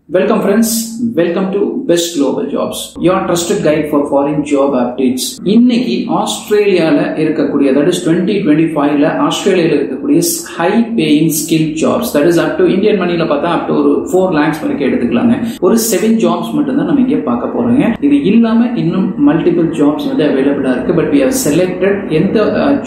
Welcome friends, welcome to Best Global Jobs, your trusted guide for foreign job updates. இன்னைக்கு ஆஸ்திரேலியால இருக்கக்கூடிய, that is 2025ல ஆஸ்திரேலியால இருக்கக்கூடிய high paying skill jobs, that is up to Indian moneyல பார்த்தா up to ஒரு 4 lakhs வரைக்கும் எடுத்துக்கலாங்க. ஒரு 7 jobs மட்டும் தான் நம்ம இங்கே பார்க்க போறோங்க. இது இல்லாம இன்னும் multiple jobs வந்து அவைலபிளா இருக்கு. But we have selected எந்த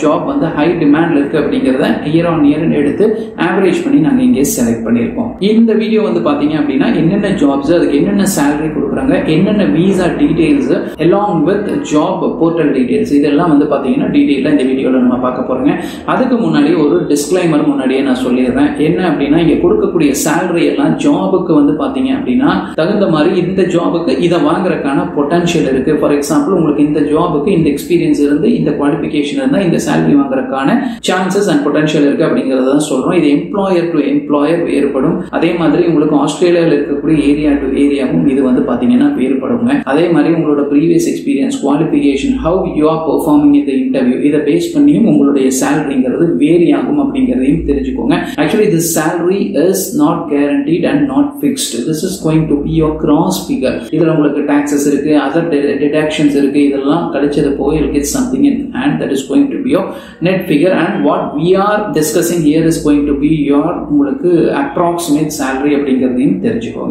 job வந்து high demandல இருக்கு அப்படிங்கறத year on year எடுத்து average பண்ணி நாங்க இங்கே செலக்ட் பண்ணிருக்கோம். இந்த வீடியோ வந்து பாத்தீங்க அப்படின்னா என்னென்ன ஜாப்ஸ், அதுக்கு என்னென்ன salary கொடுக்குறாங்க, என்னென்ன visa details along with job portal details, இதெல்லாம் வந்து பாத்தீங்கன்னா டீடைலா இந்த வீடியோல நம்ம பார்க்க போறோங்க. அதுக்கு முன்னாடி ஒரு டிஸ்க்ளைமர் முன்னாடியே நான் சொல்லிடுறேன். என்ன அப்படின்னா இங்க கொடுக்கக்கூடிய salary எல்லாம் ஜாபுக்கு வந்து பாத்தீங்க அப்படின்னா தகுந்த மாதிரி இந்த ஜாபுக்கு இதை வாங்குறதுக்கான பொட்டன்ஷியல் இருக்கு. ஃபார் எக்ஸாம்பிள் உங்களுக்கு இந்த ஜாபுக்கு இந்த எக்ஸ்பீரியன்ஸ் இருந்து இந்த குவாலிஃபிகேஷன் இருந்தா இந்த salary வாங்குறதுக்கான சான்சஸ் அண்ட் பொட்டன்ஷியல் இருக்கு அப்படிங்கறத சொல்றோம். இது எம்ப்ளாயர் டு எம்ப்ளாயர் வேறுபடும். அதே மாதிரி உங்களுக்கு ஆஸ்திரேலியால இருக்கக்கூடிய ஏரியா டு ஏரியாவும் இது வந்து பாத்தீங்கன்னா வேறுபடுங்க. அதே மாதிரி உங்களோட previous experience, qualification, how you are performing in the interview, இதை பேஸ் பண்ணியும் உங்களுடைய சேலரிங்கிறது வேரி ஆகும் அப்படிங்கறதையும் தெரிஞ்சுக்கோங்க. Actually this salary is not guaranteed and not fixed. This is going to be your gross figure. இதுல உங்களுக்கு taxes இருக்கு, other deductions இருக்கு, இதெல்லாம் கழிச்சது போய் you'll get something in hand that is going to be your net figure, and what we are discussing here is going to be your உங்களுக்கு approximate salary அப்படிங்கறதையும் தெரிஞ்சுக்கோங்க.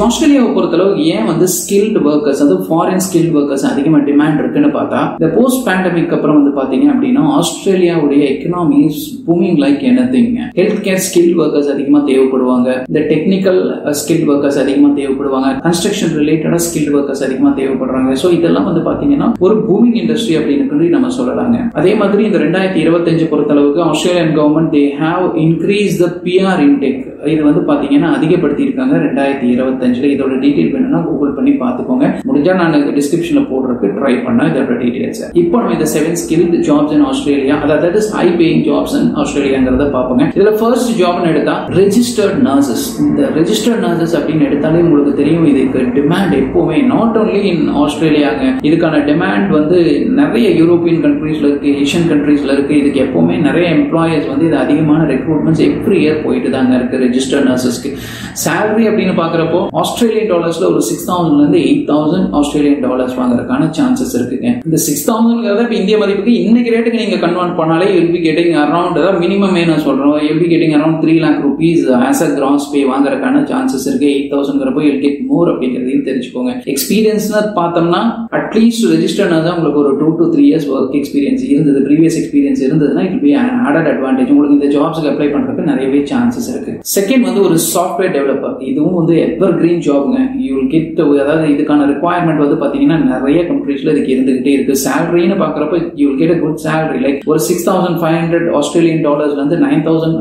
ஆஸ்திரேலியாவை பொறுத்தளவு ஏன் வந்து ஸ்கில்டு ஒர்க்கர்ஸ், அது ஃபாரின் ஸ்கில்டு ஒர்க்கர்ஸ் அதிகமா demand இருக்குன்னு பார்த்தா, இந்த போஸ்ட் பேண்டமிக் அப்புறம் வந்து பாத்தீங்க அப்படின்னா ஆஸ்திரேலியாவுடைய economy is booming like anything. Health care skilled workers அதிகமா தேவைப்படுவாங்க, இந்த டெக்னிக்கல் ஸ்கில்டு ஒர்க்கர்ஸ் அதிகமா தேவைப்படுவாங்க, கன்ஸ்ட்ரக்ஷன் ரிலேட்டடா ஸ்கில்டு ஒர்க்கர்ஸ் அதிகமா தேவைப்படுறாங்க. சோ இதெல்லாம் வந்து பாத்தீங்கன்னா ஒரு பூமிங் இண்டஸ்ட்ரி அப்படின்னு நம்ம சொல்லலாங்க. அதே மாதிரி இந்த 2025 பொறுத்தளவுக்கு Australian government they have increase the PR intake. இது வந்து பாத்தீங்கன்னா அதிகப்படுத்தி இருக்காங்க 2025ல. இதோட டீடைல் வேணும்னா கூகுள் பண்ணி பாத்துக்கோங்க. முடிஞ்சா நான் டிஸ்கிரிப்ஷன்ல போடுறதுக்கு ட்ரை பண்ணா இதோட டீடைல்ஸ். இப்போ நம்ம இந்த 7 skilled jobs in Australia, that is high paying jobs in Australiaங்கறத பாப்போங்க. இதுல ஃபர்ஸ்ட் ஜாப்னு எடுத்தா ரெஜிஸ்டர்ட் நர்சஸ். இந்த ரெஜிஸ்டர்ட் நர்சஸ் அப்படின்னு எடுத்தாலே உங்களுக்கு தெரியும் இதுக்கு டிமாண்ட் எப்பவுமே நாட் ஓன்லி இன் ஆஸ்திரேலியாங்க. இதுக்கான டிமாண்ட் வந்து நிறைய யூரோப்பியன் கண்ட்ரீஸ்ல இருக்கு, ஏஷியன் கண்ட்ரீஸ்ல இருக்கு. இதுக்கு எப்பவுமே நிறைய எம்ப்ளாயர்ஸ் வந்து இது அதிகமான ரெக்ரூட்மெண்ட்ஸ் எவ்ரி இயர் போயிட்டு தாங்க இருக்கு ரெஜிஸ்டர்ட் நர்சஸ்க்கு. salary அப்படின்னு பாக்குறப்போ ஆஸ்திரேலியன் டாலர்ஸ்ல ஒரு 6000 இருந்து 8000 ஆஸ்திரேலியன் டாலர்ஸ் வாங்குறதுக்கான சான்சஸ் இருக்குங்க. இந்த 6000ங்கறத இப்ப இந்திய மதிப்புக்கு இன்னைக்கு ரேட்டுக்கு நீங்க கன்வெர்ட் பண்ணாலே you'll be getting around, minimum நான் சொல்றோம், you'll be getting around 3 lakh rupees as a gross pay வாங்குறதுக்கான சான்சஸ் இருக்கு. 8000ங்கறப்போ you'll get more அப்படிங்கறதையும் தெரிஞ்சுக்கோங்க. எக்ஸ்பீரியன்ஸ்னா பார்த்தோம்னா அட்லீஸ்ட் ரெஜிஸ்டர் நர்ஸா உங்களுக்கு ஒரு 2 to 3 years ஒர்க் எக்ஸ்பீரியன்ஸ் இருந்தது, ப்ரீவியஸ் எக்ஸ்பீரியன்ஸ் இருந்ததுன்னா it will be an added advantage. உங்களுக்கு இந்த ஜாப்ஸ்க்கு அப்ளை பண்றதுக்கு நிறையவே சான்சஸ் இருக்கு. செகண்ட் வந்து ஒரு சாஃப்ட்வேர் டெவலப்பர். இதுவும் வந்து எவர் கிரீன் ஜாப்ங்க. யூ வில் கெட், அதாவது இதுக்கான ரிக்வயர்மெண்ட் வந்து பாத்தீங்கன்னா நிறைய கண்ட்ரீஸ்ல இதுக்கு இருந்துகிட்டே இருக்கு. சேலரின்னு பாக்குறப்ப you will get a good salary, like ஒரு 6500 ஆஸ்திரேலியன் டாலர்ஸ்ல இருந்து 9000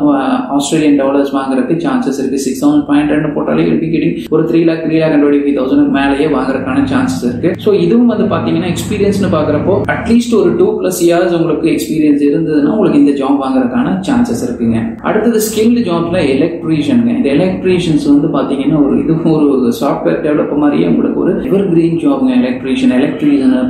ஆஸ்திரேலியன் டாலர்ஸ் வாங்குறதுக்கு சான்சஸ் இருக்கு. 6500 போட்டாலே யூ வில் பி கெட்டிங் ஒரு 3,25,000 மேலேயே வாங்குறதுக்கான சான்சஸ் இருக்கு. சோ இதுவும் வந்து பாத்தீங்கன்னா எக்ஸ்பீரியன்ஸ்னு பாக்குறப்போ அட்லீஸ்ட் ஒரு 2+ years உங்களுக்கு எக்ஸ்பீரியன்ஸ் இருந்ததுன்னா உங்களுக்கு இந்த ஜாப் வாங்குறதுக்கான சான்சஸ் இருக்குங்க. அடுத்தது ஸ்கில்டு ஜாப்ல எலக்ட்ரீஷியன். இந்த எலக்ட்ரீஷியன்ஸ் வந்து பாத்தீங்கன்னா ஒரு சாஃப்ட்வேர் டெவலப்பர் மாதிரியே உங்களுக்கு ஒரு எவர் கிரீன் ஜாப்ங்க. எலக்ட்ரீஷியன்,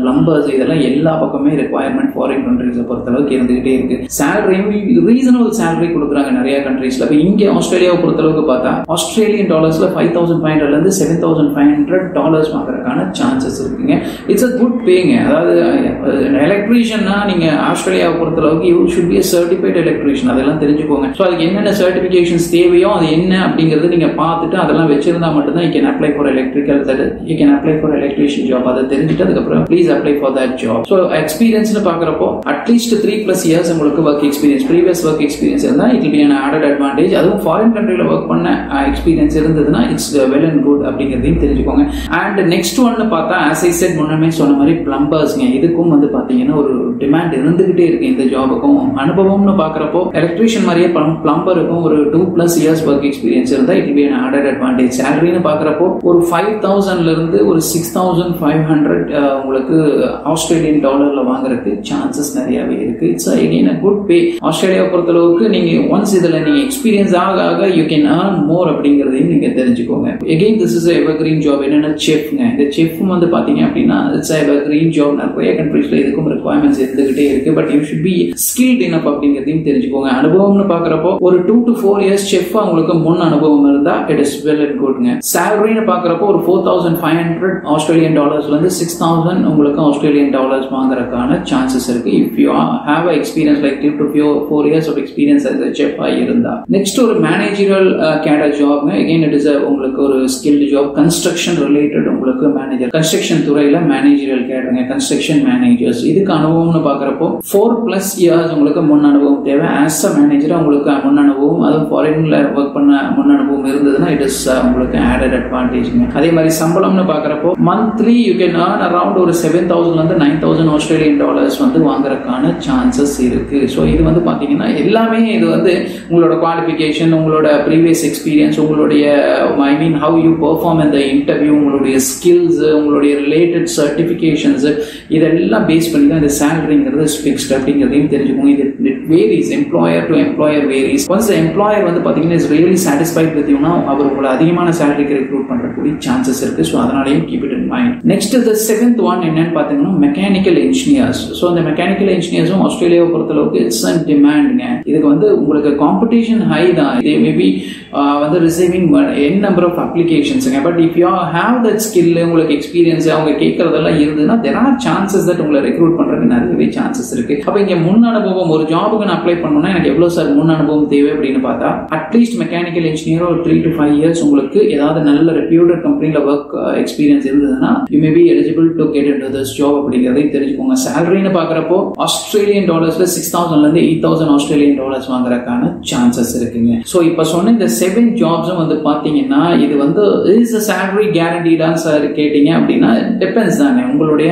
பிளம்பர்ஸ், இதெல்லாம் எல்லா பக்கமே ரிக்வயர்மெண்ட் ஃபாரின் கண்ட்ரீஸை பொறுத்தளவுக்கு இருந்துகிட்டே இருக்கு. சேலரியும் ரீசனபிள் சேலரி கொடுக்குறாங்க நிறைய கண்ட்ரீஸ்ல. இப்ப இங்க ஆஸ்திரேலியாவை பொறுத்தளவுக்கு பார்த்தா ஆஸ்திரேலியன் டாலர்ஸ்ல 5,500 இருந்து 7,500 டாலர்ஸ் வாங்குறதுக்கான சான்சஸ் இருக்குங்க. It's a good பேங்க. அதாவது எலக்ட்ரீஷியன்னா நீங்க ஆஸ்திரேலியாவை பொறுத்தளவுக்கு you should be a certified electrician. அதெல்லாம் தெரிஞ்சுக்கோங்க. ஸோ அதுக்கு என்னென்ன சர்டிபிகேஷன்ஸ் தேவையோ அது என்ன அப்படிங்கறது நீங்க பார்த்துட்டு அதெல்லாம் வச்சிருந்தா மட்டும்தான் you can apply for electrical, you can apply for electrician job. அதை தெரிஞ்சுட்டு அதுக்கப்புறம் please apply for that job. So எக்ஸ்பீரியன்ஸ்னு பாக்குறப்போ அட்லீஸ்ட் 3+ years உங்களுக்கு work experience, previous work experience இருந்தா it will be an added advantage. அதுவும் ஃபாரின் கண்ட்ரில work பண்ண experience இருந்ததுன்னா இட்ஸ் வெல் அண்ட் குட் அப்படிங்கறதையும் தெரிஞ்சுக்கோங்க. அண்ட் நெக்ஸ்ட் ஒன்னு பார்த்தா as I said முன்னமே சொன்ன மாதிரி பிளம்பர்ஸ்ங்க. இதுக்கும் வந்து பாத்தீங்கன்னா ஒரு டிமாண்ட் இருந்துகிட்டே இருக்கு இந்த ஜாபுக்கும். அனுபவம்னு பாக்குறப்போ எலக்ட்ரீஷியன் மாதிரியே பிளம்பருக்கும் ஒரு 2+ years ஒர்க் எக்ஸ்பீரியன்ஸ் இருந்தா it will be an added advantage. சேலரின்னு பாக்குறப்போ ஒரு 5,000ல இருந்து ஒரு 6,500 உங்களுக்கு ஆஸ்திரேலியன் டாலர்ல வாங்குறதுக்கு சான்சஸ் நிறையவே இருக்கு. It's again a good pay. ஆஸ்திரேலியாவை பொறுத்தளவுக்கு நீங்க ஒன்ஸ் இதுல நீங்க எக்ஸ்பீரியன்ஸ் ஆக you can earn more அப்படிங்கறதையும் நீங்க தெரிஞ்சுக்கோங்க. again this is a evergreen job. என்னன்னா செஃப்ங்க. இந்த செஃப்பும் வந்து பாத்தீங்க அப்படின்னா இட்ஸ் a evergreen job. நிறைய கண்ட்ரீஸ்ல இதுக்கும் ரிக்வயர்மெண்ட்ஸ் இருந்துகிட்டே இருக்கு. But you should be skilled enough அப்படிங்கறதையும் தெரிஞ்சுக்கோங்க. அனுபவம்னு பாக்குறப்போ ஒரு 2 to 4 years செஃப்பா உங்களுக்கு முன் அனுபவம் இருந்தா இட் இஸ் வெல் அண்ட் குட்ங்க. சேலரின்னு பாக்குறப்போ ஒரு $4,500 ஆஸ்திரேலியன் டாலர்ஸ்ல இருந்து $6,000 உங்களுக்கு ஆஸ்திரேலியன் டாலர்ஸ் வாங்குறதுக்கான சான்சஸ் இருக்கு. If you have experience like 2 to 4 years of experience as a chef இருந்தா. நெக்ஸ்ட் ஒரு மேனேஜரல் கேடர் ஜாப்ங்க. அகைன் இட் இஸ் உங்களுக்கு ஒரு ஸ்கில்டு ஜாப். கன்ஸ்ட்ரக்ஷன் ரிலேட்டட் உங்களுக்கு மேனேஜர், கன்ஸ்ட்ரக்ஷன் துறையில மேனேஜரல் கேடருங்க, கன்ஸ்ட்ரக்ஷன் மேனேஜர்ஸ். இதுக்கு அனுபவம்னு பாக்குறப்போ 4+ years உங்களுக்கு முன் அனுபவம் தேவை. ஆஸ் அ மேனேஜர் உங்களுக்கு முன் அனுபவம், அதுவும் ஃபாரின்ல ஒர்க் பண்ண முன் அனுபவம் இருந்ததுன்னா இட் இஸ் உங்களுக்கு ஆடட் அட்வான்டேஜ்ங்க. அதே மாதிரி சம்பளம்னு பாக்குறப்போ monthly you can earn around ஒரு 7,000 இருந்து 9,000 ஆஸ்திரேலியன் டாலர்ஸ் வாங்குறதுக்கான சான்சஸ் இருக்கு. ஸோ இது பாத்தீங்கன்னா எல்லாமே இது உங்களோட குவாலிஃபிகேஷன், உங்களோட ப்ரீவியஸ் எக்ஸ்பீரியன்ஸ், உங்களுடைய I mean how you perform இந்த இன்டர்வியூ, உங்களுடைய ஸ்கில்ஸ், உங்களுடைய ரிலேட்டட் சர்டிஃபிகேஷன்ஸ், இதெல்லாம் பேஸ் பண்ணி தான் இந்த சேலரிங்கிறது ஃபிக்ஸ்ட் அப்படிங்கிறதையும் தெரிஞ்சுக்கோங்க. இது varies, employer to employer varies. Once employer பாத்தீங்கன்னா இஸ் ரியலி சாட்டிஸ்ஃபைட் வித் யூனா அவர் உங்களை அதிகமான சேலரிக்கு ரெக்ரூட் பண்றக்கூடிய சான்சஸ் இருக்கு. ஸோ அதனாலையும் keep it in mind. Next the 7th one என்னன்னு பாத்தீங்கன்னா மெக்கானிக்கல் இன்ஜினியர்ஸ். ஸோ அந்த மெக்கானிக்கல் இன்ஜினியர்ஸும் ஆஸ்திரேலியாவை பொறுத்தளவுக்கு இட்ஸ் அண்ட் டிமாண்ட்ங்க. இதுக்கு உங்களுக்கு காம்படிஷன் ஹை தான். இதே maybe receiving n number of applications. But if you have that skill, உங்களுக்கு எக்ஸ்பீரியன்ஸ், அவங்க கேட்கறதெல்லாம் இருந்ததுன்னா there are chances that உங்களை ரெக்ரூட் பண்றதுக்கு நிறையவே சான்சஸ் இருக்கு. அப்ப இங்க முன் அனுபவம், ஒரு ஜாபுக்கு நான் அப்ளை பண்ணணும்னா எனக்கு எவ்வளவு சார் முன் அனுபவம் தேவை அப்படின்னு பார்த்தா அட்லீஸ்ட் மெக்கானிக்கல் இன்ஜினியர் ஒரு 3 to 5 years உங்களுக்கு ஏதாவது நல்ல ரெப்யூட்டட் கம்பெனில ஒர்க் எக்ஸ்பீரியன்ஸ் இருந்ததுன்னா you may be eligible to get into this job அப்படிங்கறதையும் தெரிஞ்சுக்கோங்க. சேலரின்னு பாக்குறப்போ ஆஸ்திரேலியன் டாலர்ஸ்ல 6,000 ல இருந்து 8,000 ஆஸ்திரேலியன் டாலர்ஸ் வாங்குறதுக்கான சான்சஸ் இருக்குங்க. சோ இப்ப சொன்ன இந்த 7 ஜாப்ஸும் பாத்தீங்கன்னா இது is a salary guaranteed sir கேட்டீங்க அப்படின்னா டிபெண்ட்ஸ் தானே. உங்களுடைய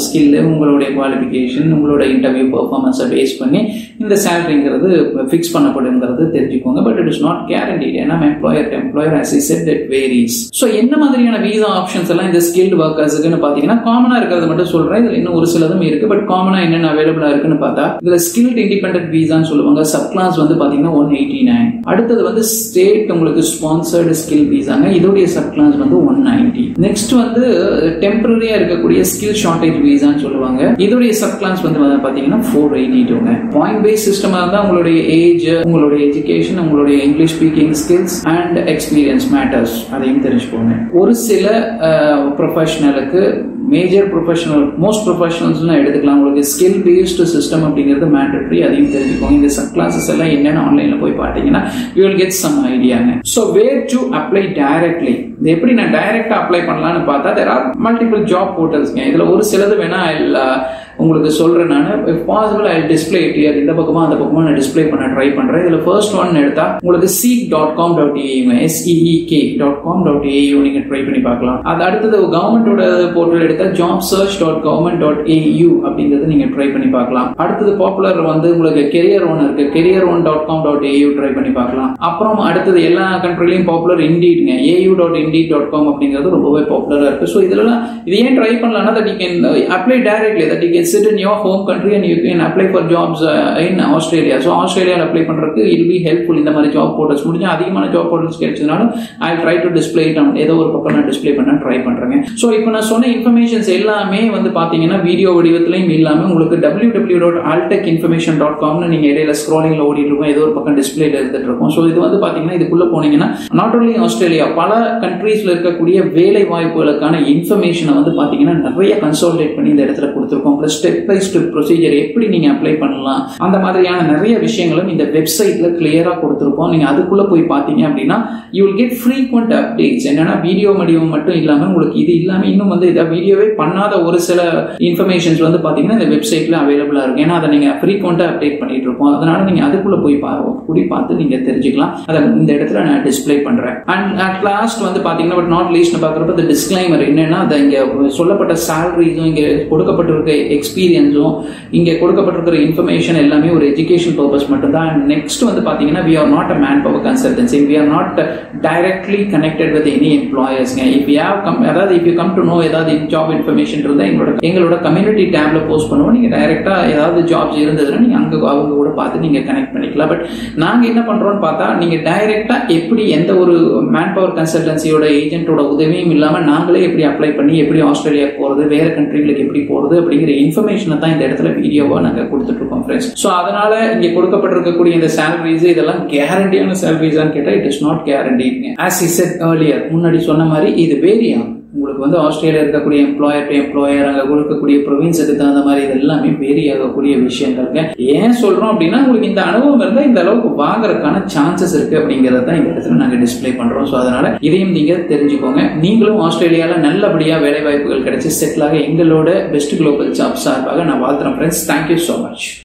ஸ்கில், உங்களுடைய குவாலிஃபிகேஷன், உங்களோட இன்டர்வியூ பெர்ஃபார்மன்ஸை பேஸ் பண்ணி இந்த சேலரிங்கிறது ஃபிக்ஸ் பண்ணப்படுங்கிறது தெரிஞ்சுக்கோங்க. But it is not guaranteed. ஏன்னா employer to employer as I said it varies. So என்ன மாதிரியான வீசா ஆப்ஷன்ஸ் எல்லாம் இந்த ஸ்கில்டு ஒர்க்கர்ஸுக்குன்னு பாத்தீங்கன்னா காமனா இருக்கிறது மட்டும் சொல்றேன். இதுல இன்னும் ஒரு சிலதும் இருக்கு. பட் காமனா என்னென்ன அவைலபிளா இருக்குன்னு பார்த்தா இதுல ஸ்கில்டு இண்டிபெண்டன்ட் வீசான்னு சொல்லுவாங்க. சப் கிளாஸ் பாத்தீங்கன்னா 189. அடுத்தது ஸ்டேட் உங்களுக்கு ஸ்பான்சர்டு ஸ்கில் வீசாங்க. இதோடைய சப் கிளாஸ் 190. நெக்ஸ்ட் டெம்பரரியா இருக்கக்கூடிய ஸ்கில் ஷார்டேஜ் வீசான்னு சொல்லுவாங்க. இதோடைய சப் கிளாஸ் பாத்தீங்கன்னா 482. பாயிண்ட் பேஸ் சிஸ்டமா இருந்தா உங்களுடைய ஏஜ், உங்களுடைய எஜுகேஷன், உங்களுடைய English speaking skills and experience matters, அதையும் தெரிஞ்சுக்கோங்க. ஒரு சில ப்ரொஃபஷனலுக்கு மேஜர் ப்ரொஃபஷனல், மோஸ்ட் ப்ரொஃபஷனல்ஸ் எடுத்துக்கலாம். உங்களுக்கு ஸ்கில் பேஸ்டு சிஸ்டம் அப்படிங்கிறது மேண்டட்ரி, அதையும் தெரிஞ்சுக்கோங்க. இந்த சப் கிளாஸஸ் எல்லாம் என்னென்ன ஆன்லைன்ல போய் பார்த்தீங்கன்னா யூ வில் கெட் சம் ஐடியாங்க. So where to apply directly, இது எப்படி நான் டைரக்டா அப்ளை பண்ணலாம்னு பார்த்தா தேர் ஆர் மல்டிபிள் ஜாப் போர்ட்டல்ஸ்ங்க. இதுல ஒரு சிலது வேணா உங்களுக்கு சொல்றேன் நான். If possible I display it here. இந்த பக்கமா அந்த பக்கமா நான் டிஸ்ப்ளே பண்ண ட்ரை பண்றேன். இதுல ஃபர்ஸ்ட் ஒன் எடுத்தா உங்களுக்கு seek.com.au seek.com.au நீங்க ட்ரை பண்ணி பார்க்கலாம். அது அடுத்தது கவர்மெண்டோட போர்ட்டல் எடுத்தா jobsearch.government.au அப்படிங்கறது நீங்க ட்ரை பண்ணி பார்க்கலாம். அடுத்தது பாப்புலர் உங்களுக்கு கெரியர் ஒன் இருக்கு, career1.com.au ட்ரை பண்ணி பார்க்கலாம். அப்புறம் அடுத்தது எல்லா கண்ட்ரிலையும் பாப்புலர் இண்டீட்ங்க, au.indeed.com அப்படிங்கிறது ரொம்பவே பாப்புலரா இருக்கு. ஸோ இதெல்லாம் இது ஏன் ட்ரை பண்ணலாம்னா that you can apply directly, that you can sit in your home country and you can apply for jobs in Australia. So Australia apply பண்றதுக்கு it will be helpful. இந்த மாதிரி ஜாப் போர்ட்டல்ஸ் முடிஞ்சா அதிகமான job portals கிடைச்சதுனாலும் I will try to display it on ஏதோ ஒரு பக்கம் நான் டிஸ்ப்ளே பண்ண ட்ரை பண்றேன். சோ இப்போ நான் சொன்ன இன்ஃபர்மேஷன்ஸ் எல்லாமே பாத்தீங்கன்னா வீடியோ வடிவத்திலையும் இல்லாம உங்களுக்கு www.altechinformation.com நீங்க இடையில ஸ்க்ரோலிங்ல ஓடிட்டு இருக்கும், ஏதோ ஒரு பக்கம் டிஸ்ப்ளேல எடுத்துட்டு இருக்கும். சோ இது பாத்தீங்கன்னா இதுக்குள்ள போனீங்கன்னா நாட் ஓன்லி ஆஸ்திரேலியா, பல கண்ட்ரீஸ்ல இருக்கக்கூடிய வேலை வாய்ப்புகளுக்கான இன்ஃபர்மேஷனை பாத்தீங்கன்னா நிறைய கன்சாலிடேட் பண்ணி இந்த இடத்துல கொடுத்திருக்கோம். ஸ்டெப் பை ஸ்டெப் ப்ரொசீஜர் எப்படி நீங்க அப்ளை பண்ணலாம், அந்த மாதிரியான நிறைய விஷயங்களும் இந்த வெப்சைட்ல கிளியரா கொடுத்திருப்போம். நீங்க அதுக்குள்ள போய் பாத்தீங்க அப்படின்னா you will get frequent updates. என்னன்னா வீடியோ வடிவம் மட்டும் இல்லாம உங்களுக்கு இது இல்லாம இன்னும் வீடியோவே பண்ணாத ஒரு சில இன்ஃபர்மேஷன்ஸ் பாத்தீங்கன்னா இந்த வெப்சைட்ல அவைலபிளா இருக்கு. ஏன்னா அதை நீங்க ஃப்ரீக்வெண்டா அப்டேட் பண்ணிட்டு இருப்போம். அதனால நீங்க அதுக்குள்ள போய் பார்த்து நீங்க தெரிஞ்சுக்கலாம். அதை இந்த இடத்துல நான் டிஸ்ப்ளே பண்றேன். அண்ட் அட் லாஸ்ட் பாத்தீங்கன்னா பட் நாட் லீஸ்ட் பாக்குறப்ப இந்த டிஸ்க்ளைமர் என்னன்னா இங்க சொல்லப்பட்ட சாலரிஸும் இங்க கொடுக்கப்பட்டிருக்க எக்ஸ்பீரியன்ஸும் இங்க கொடுக்கப்பட்டிருக்கிற இன்ஃபர்மேஷன் எல்லாமே ஒரு எஜுகேஷன் பர்பஸ் மட்டும் தான். நெக்ஸ்ட் பாத்தீங்கன்னா we are not a manpower consultancy, we are not directly connected with any employers. If you come to know ஏதாவது ஜாப் இன்ஃபர்மேஷன் இருந்தா எங்களோட கம்யூனிட்டி டேப்ல போஸ்ட் பண்ணுவோம். நீங்க டைரக்டா ஏதாவது ஜாப்ஸ் இருந்ததுன்னா நீங்க அவங்க கூட பார்த்து நீங்க கனெக்ட் பண்ணிக்கலாம். பட் நாங்க என்ன பண்றோம்னு பார்த்தா நீங்க டைரக்டா எப்படி எந்த ஒரு மேன்பவர் கன்சல்டன்சியோட ஏஜென்ட்டோட உதவியும் இல்லாம நாங்களே எப்படி அப்ளை பண்ணி எப்படி ஆஸ்திரேலியா போறது, வேற கண்ட்ரிகளுக்கு எப்படி போறது அப்படிங்கிற இன்ஃபர்மேஷனை தான் இந்த இடத்துல வீடியோவா நாங்க கொடுத்துட்டு இருக்கோம் ஃப்ரெண்ட்ஸ். ஸோ அதனால இங்க கொடுக்கப்பட்டிருக்கக்கூடிய இந்த சேலரிஸ் இதெல்லாம் கேரண்டியான சேலரிஸான்னு கேட்டா it is not guarantee. As E set earlier, முன்னாடி சொன்ன மாதிரி இது வேரி ஆகும். உங்களுக்கு வந்து ஆஸ்திரேலியா இருக்கக்கூடிய எம்ப்ளாயர் டு எம்ப்ளாயர், அங்க கொடுக்கக்கூடிய ப்ரொவின்ஸுக்கு தகுந்த மாதிரி இது எல்லாமே வேரி ஆகக்கூடிய விஷயங்கள்ங்க. ஏன் சொல்றோம் அப்படின்னா உங்களுக்கு இந்த அனுபவம் இருந்தால் இந்த அளவுக்கு வாங்குறதுக்கான சான்சஸ் இருக்கு அப்படிங்கறத இந்த இடத்துல நாங்க டிஸ்பிளே பண்றோம். ஸோ அதனால இதையும் நீங்க தெரிஞ்சுக்கோங்க. நீங்களும் ஆஸ்திரேலியால நல்லபடியா வேலை வாய்ப்புகள் கிடைச்சி செட்டில் ஆக எங்களோட பெஸ்ட் குளோபல் ஜாப் சார்பாக நான் வாழ்த்துறேன் ஃப்ரெண்ட்ஸ். Thank you so much.